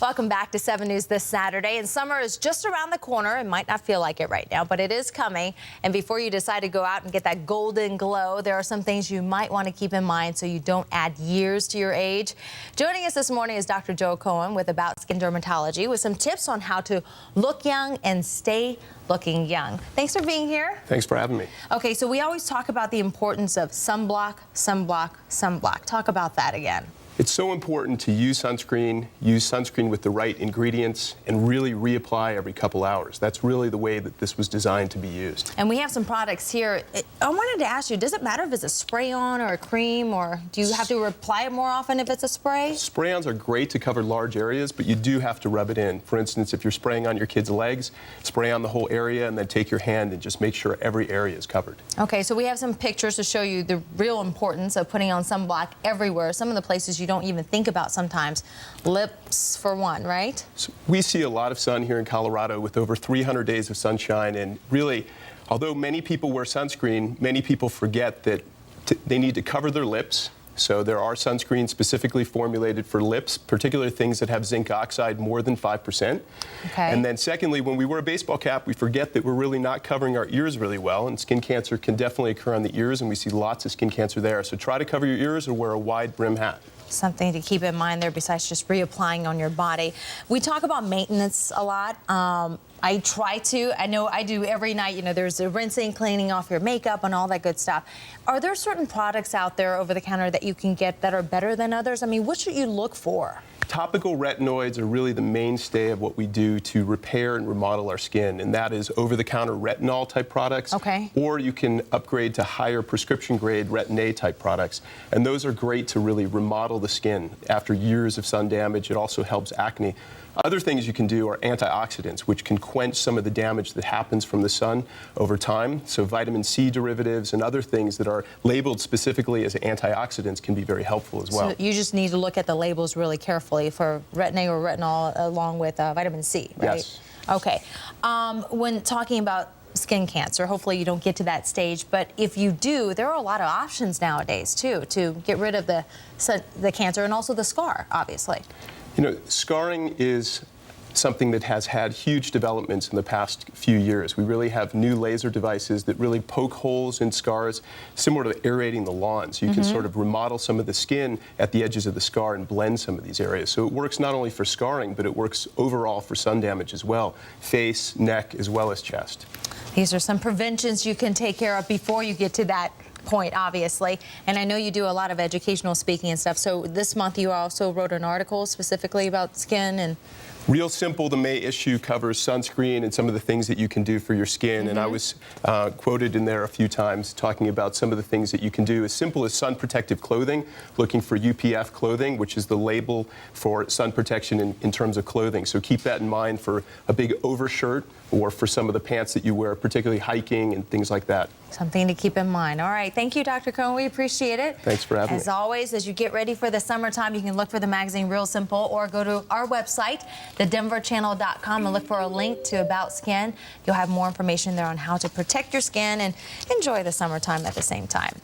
Welcome back to 7 News this Saturday. And summer is just around the corner. It might not feel like it right now, but it is coming. And before you decide to go out and get that golden glow, there are some things you might want to keep in mind so you don't add years to your age. Joining us this morning is Dr. Cohen with About Skin Dermatology with some tips on how to look young and stay looking young. Thanks for being here. Thanks for having me. Okay, so we always talk about the importance of sunblock, sunblock, sunblock. Talk about that again. It's so important to use sunscreen with the right ingredients, and really reapply every couple hours. That's really the way that this was designed to be used. And we have some products here. I wanted to ask you, does it matter if it's a spray-on or a cream, or do you have to apply it more often if it's a spray? Spray-ons are great to cover large areas, but you do have to rub it in. For instance, if you're spraying on your kid's legs, spray on the whole area and then take your hand and just make sure every area is covered. Okay, so we have some pictures to show you the real importance of putting on sunblock everywhere. Some of the places you don't even think about sometimes. Lips for one, right? So we see a lot of sun here in Colorado with over 300 days of sunshine, and really, although many people wear sunscreen, many people forget that they need to cover their lips. So there are sunscreens specifically formulated for lips, particularly things that have zinc oxide more than 5%. Okay. And then secondly, when we wear a baseball cap, we forget that we're really not covering our ears really well, and skin cancer can definitely occur on the ears, and we see lots of skin cancer there. So try to cover your ears or wear a wide brim hat. Something to keep in mind there besides just reapplying on your body. We talk about maintenance a lot. I try to. I know I do every night. You know, there's a rinsing, cleaning off your makeup and all that good stuff. Are there certain products out there over the counter that you can get that are better than others? I mean, what should you look for? Topical retinoids are really the mainstay of what we do to repair and remodel our skin, and that is over-the-counter retinol type products. Okay. Or you can upgrade to higher prescription grade retin-A type products, and those are great to really remodel the skin after years of sun damage. It also helps acne. Other things you can do are antioxidants, which can quench some of the damage that happens from the sun over time. So vitamin C derivatives and other things that are labeled specifically as antioxidants can be very helpful as well. So you just need to look at the labels really carefully for retin-A or retinol along with vitamin C, right? Yes. Okay. When talking about skin cancer, hopefully you don't get to that stage, but if you do, there are a lot of options nowadays too to get rid of the cancer and also the scar, obviously. You know, scarring is something that has had huge developments in the past few years. We really have new laser devices that really poke holes in scars, similar to aerating the lawn. So you can sort of remodel some of the skin at the edges of the scar and blend some of these areas. So it works not only for scarring, but it works overall for sun damage as well. Face, neck, as well as chest. These are some preventions you can take care of before you get to that point, obviously. And I know you do a lot of educational speaking and stuff. So this month you also wrote an article specifically about skin and... Real Simple, the May issue, covers sunscreen and some of the things that you can do for your skin. And I was quoted in there a few times talking about some of the things that you can do as simple as sun protective clothing, looking for UPF clothing, which is the label for sun protection in terms of clothing. So keep that in mind for a big overshirt or for some of the pants that you wear, particularly hiking and things like that. Something to keep in mind. All right. Thank you, Dr. Cohen. We appreciate it. Thanks for having me. As always, as you get ready for the summertime, you can look for the magazine Real Simple or go to our website, thedenverchannel.com, and look for a link to About Skin. You'll have more information there on how to protect your skin and enjoy the summertime at the same time.